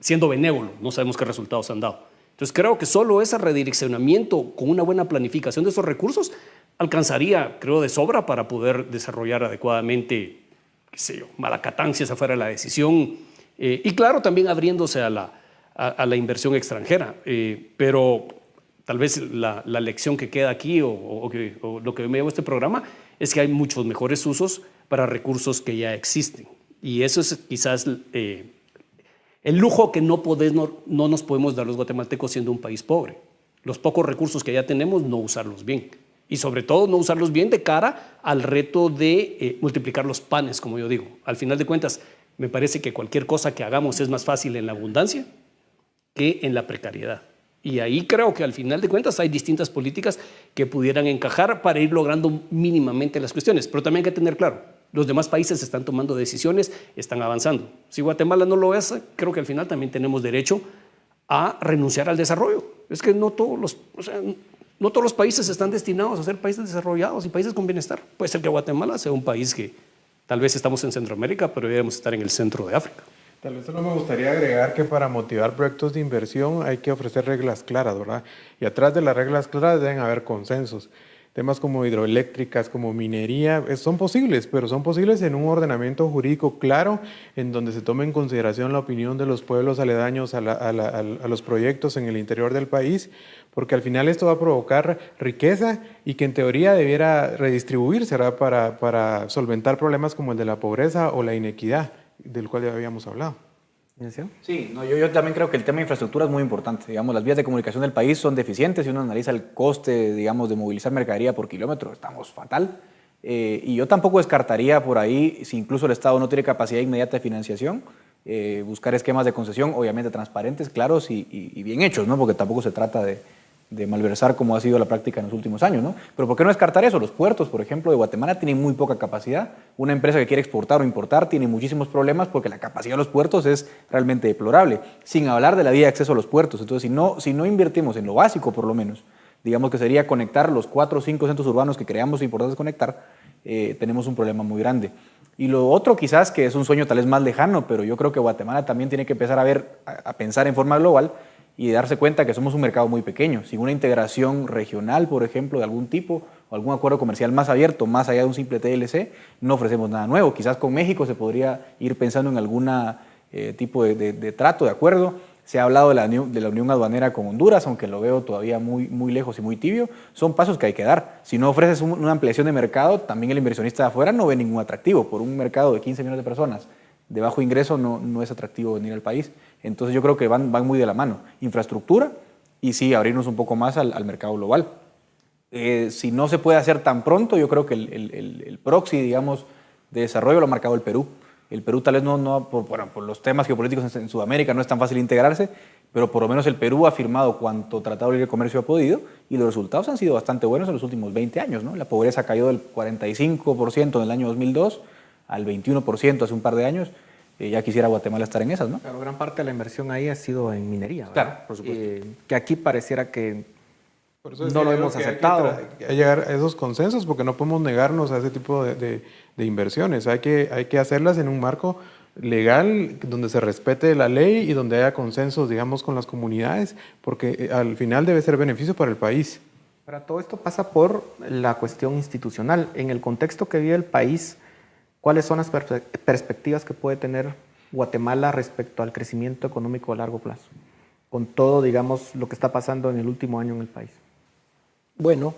Speaker 4: siendo benévolo no sabemos qué resultados han dado. Entonces creo que solo ese redireccionamiento con una buena planificación de esos recursos alcanzaría, creo, de sobra para poder desarrollar adecuadamente, qué sé yo, Malacatán, si esa fuera la decisión, y claro, también abriéndose a la inversión extranjera, pero tal vez la lección que queda aquí o lo que me lleva este programa es que hay muchos mejores usos para recursos que ya existen. Y eso es quizás el lujo que no nos podemos dar los guatemaltecos siendo un país pobre. Los pocos recursos que ya tenemos, no usarlos bien. Y sobre todo no usarlos bien de cara al reto de multiplicar los panes, como yo digo. Al final de cuentas, me parece que cualquier cosa que hagamos es más fácil en la abundancia que en la precariedad. Y ahí creo que al final de cuentas hay distintas políticas que pudieran encajar para ir logrando mínimamente las cuestiones. Pero también hay que tener claro, los demás países están tomando decisiones, están avanzando. Si Guatemala no lo hace, creo que al final también tenemos derecho a renunciar al desarrollo. Es que no todos los países están destinados a ser países desarrollados y países con bienestar. Puede ser que Guatemala sea un país que tal vez estamos en Centroamérica, pero deberíamos estar en el centro de África.
Speaker 7: Tal vez solo me gustaría agregar que para motivar proyectos de inversión hay que ofrecer reglas claras, ¿verdad? Y atrás de las reglas claras deben haber consensos. Temas como hidroeléctricas, como minería, son posibles, pero son posibles en un ordenamiento jurídico claro, en donde se tome en consideración la opinión de los pueblos aledaños a los proyectos en el interior del país, porque al final esto va a provocar riqueza y que en teoría debiera redistribuirse, ¿verdad? Para solventar problemas como el de la pobreza o la inequidad, del cual ya habíamos hablado.
Speaker 6: Sí, yo también creo que el tema de infraestructura es muy importante. Digamos, las vías de comunicación del país son deficientes. Si uno analiza el coste, digamos, de movilizar mercadería por kilómetro, estamos fatal. Y yo tampoco descartaría por ahí, si incluso el Estado no tiene capacidad inmediata de financiación, buscar esquemas de concesión, obviamente transparentes, claros y bien hechos, ¿no? Porque tampoco se trata de malversar como ha sido la práctica en los últimos años, ¿no? Pero ¿por qué no descartar eso? Los puertos, por ejemplo, de Guatemala tienen muy poca capacidad. Una empresa que quiere exportar o importar tiene muchísimos problemas porque la capacidad de los puertos es realmente deplorable, sin hablar de la vía de acceso a los puertos. Entonces, si no invertimos en lo básico, por lo menos, digamos que sería conectar los 4 o 5 centros urbanos que creamos importantes conectar, tenemos un problema muy grande. Y lo otro quizás, que es un sueño tal vez más lejano, pero yo creo que Guatemala también tiene que empezar a pensar en forma global y darse cuenta que somos un mercado muy pequeño. Sin una integración regional, por ejemplo, de algún tipo, o algún acuerdo comercial más abierto, más allá de un simple TLC, no ofrecemos nada nuevo. Quizás con México se podría ir pensando en algún tipo de trato, de acuerdo. Se ha hablado de la unión aduanera con Honduras, aunque lo veo todavía muy lejos y muy tibio. Son pasos que hay que dar. Si no ofreces una ampliación de mercado, también el inversionista de afuera no ve ningún atractivo. Por un mercado de 15 millones de personas de bajo ingreso no es atractivo venir al país. Entonces yo creo que van muy de la mano. Infraestructura y sí, abrirnos un poco más al mercado global. Si no se puede hacer tan pronto, yo creo que el proxy, digamos, de desarrollo lo ha marcado el Perú. El Perú tal vez por los temas geopolíticos en Sudamérica no es tan fácil integrarse, pero por lo menos el Perú ha firmado cuanto tratado de libre comercio ha podido y los resultados han sido bastante buenos en los últimos 20 años, ¿no? La pobreza cayó del 45% en el año 2002 al 21% hace un par de años. Ya quisiera Guatemala estar en esas, ¿no?
Speaker 3: Claro, gran parte de la inversión ahí ha sido en minería, ¿verdad?
Speaker 6: Claro, por supuesto.
Speaker 3: Que aquí pareciera que
Speaker 7: Por eso
Speaker 3: no lo hemos aceptado.
Speaker 7: Hay que llegar a esos consensos porque no podemos negarnos a ese tipo de inversiones. Hay que hacerlas en un marco legal donde se respete la ley y donde haya consensos, digamos, con las comunidades, porque al final debe ser beneficio para el país.
Speaker 3: Para todo esto pasa por la cuestión institucional. En el contexto que vive el país, ¿cuáles son las perspectivas que puede tener Guatemala respecto al crecimiento económico a largo plazo? Con todo, digamos, lo que está pasando en el último año en el país.
Speaker 5: Bueno,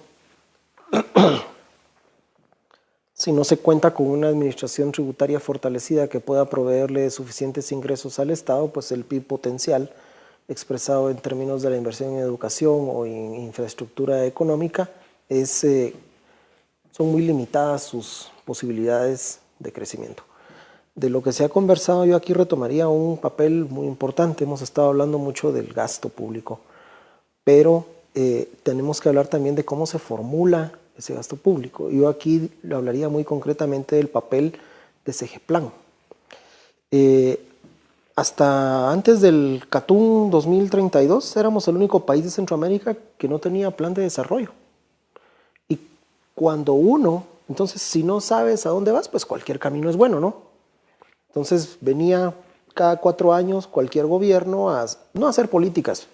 Speaker 5: si no se cuenta con una administración tributaria fortalecida que pueda proveerle suficientes ingresos al Estado, pues el PIB potencial, expresado en términos de la inversión en educación o en infraestructura económica, son muy limitadas sus posibilidades de crecimiento. De lo que se ha conversado, yo aquí retomaría un papel muy importante. Hemos estado hablando mucho del gasto público, pero tenemos que hablar también de cómo se formula ese gasto público. Yo aquí le hablaría muy concretamente del papel de Segeplan. Hasta antes del CATUM 2032 éramos el único país de Centroamérica que no tenía plan de desarrollo. Y cuando entonces si no sabes a dónde vas, pues cualquier camino es bueno, ¿no? Entonces venía cada 4 años cualquier gobierno no a hacer políticas,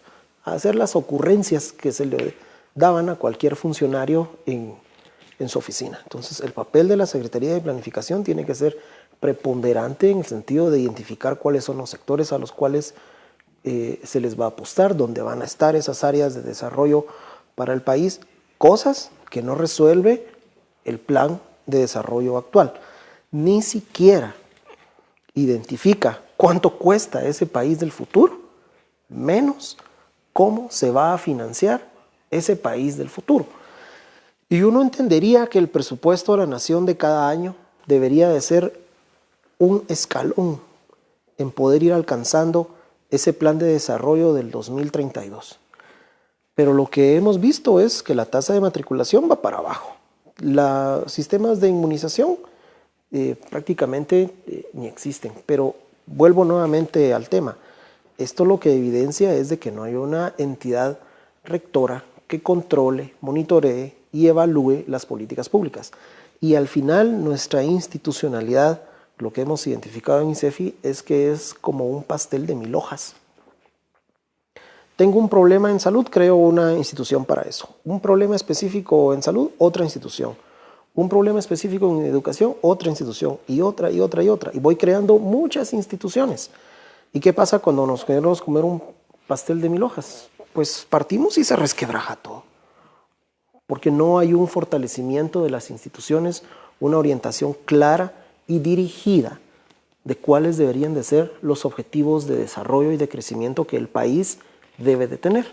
Speaker 5: a hacer las ocurrencias que se le daban a cualquier funcionario en su oficina. Entonces el papel de la Secretaría de Planificación tiene que ser preponderante en el sentido de identificar cuáles son los sectores a los cuales se les va a apostar, dónde van a estar esas áreas de desarrollo para el país, cosas que no resuelve el plan de desarrollo actual. Ni siquiera identifica cuánto cuesta ese país del futuro, menos cómo se va a financiar ese país del futuro. Y uno entendería que el presupuesto de la nación de cada año debería de ser un escalón en poder ir alcanzando ese plan de desarrollo del 2032. Pero lo que hemos visto es que la tasa de matriculación va para abajo. Los sistemas de inmunización prácticamente ni existen. Pero vuelvo nuevamente al tema. Esto lo que evidencia es de que no hay una entidad rectora que controle, monitoree y evalúe las políticas públicas. Y al final nuestra institucionalidad, lo que hemos identificado en INCEFI, es que es como un pastel de 1000 hojas. Tengo un problema en salud, creo una institución para eso. Un problema específico en salud, otra institución. Un problema específico en educación, otra institución. Y otra, y otra, y otra. Y voy creando muchas instituciones. ¿Y qué pasa cuando nos queremos comer un pastel de 1000 hojas? Pues partimos y se resquebraja todo. Porque no hay un fortalecimiento de las instituciones, una orientación clara y dirigida de cuáles deberían de ser los objetivos de desarrollo y de crecimiento que el país debe de tener.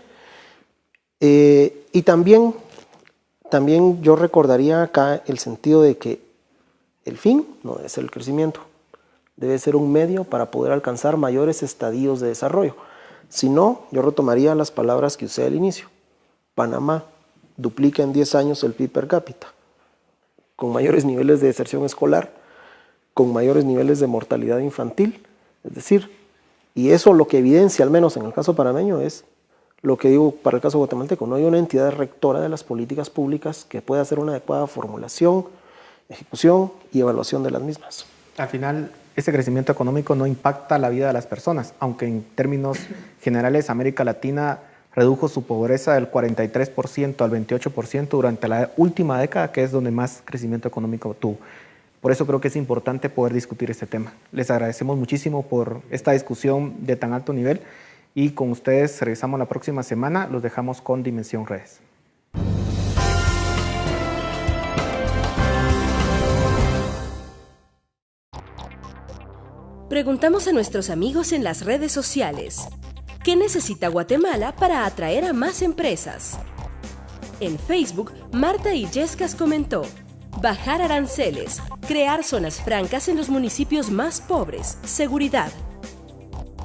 Speaker 5: Y también yo recordaría acá el sentido de que el fin no debe ser el crecimiento, debe ser un medio para poder alcanzar mayores estadios de desarrollo. Si no, yo retomaría las palabras que usé al inicio. Panamá duplica en 10 años el PIB per cápita, con mayores niveles de deserción escolar, con mayores niveles de mortalidad infantil. Es decir, y eso lo que evidencia, al menos en el caso panameño, es lo que digo para el caso guatemalteco. No hay una entidad rectora de las políticas públicas que pueda hacer una adecuada formulación, ejecución y evaluación de las mismas.
Speaker 3: Al final, ese crecimiento económico no impacta la vida de las personas, aunque en términos generales América Latina redujo su pobreza del 43% al 28% durante la última década, que es donde más crecimiento económico tuvo. Por eso creo que es importante poder discutir este tema. Les agradecemos muchísimo por esta discusión de tan alto nivel y con ustedes regresamos la próxima semana. Los dejamos con Dimensión Redes.
Speaker 8: Preguntamos a nuestros amigos en las redes sociales, ¿qué necesita Guatemala para atraer a más empresas? En Facebook, Marta Illescas comentó: bajar aranceles, crear zonas francas en los municipios más pobres, seguridad.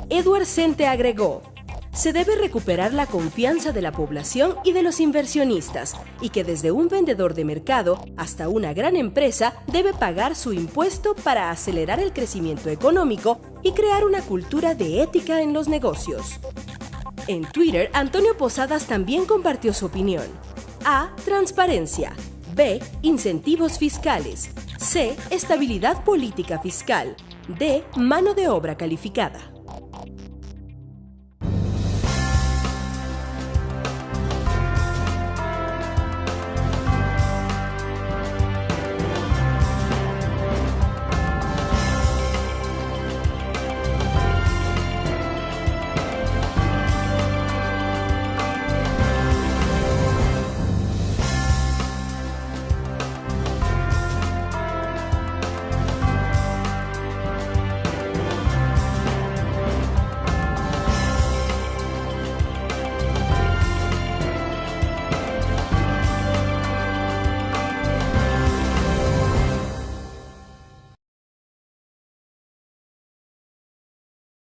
Speaker 8: Edward Sente agregó: se debe recuperar la confianza de la población y de los inversionistas, y que desde un vendedor de mercado hasta una gran empresa debe pagar su impuesto para acelerar el crecimiento económico y crear una cultura de ética en los negocios. En Twitter, Antonio Posadas también compartió su opinión. A. Transparencia. B. Incentivos fiscales. C. Estabilidad política fiscal. D. Mano de obra calificada.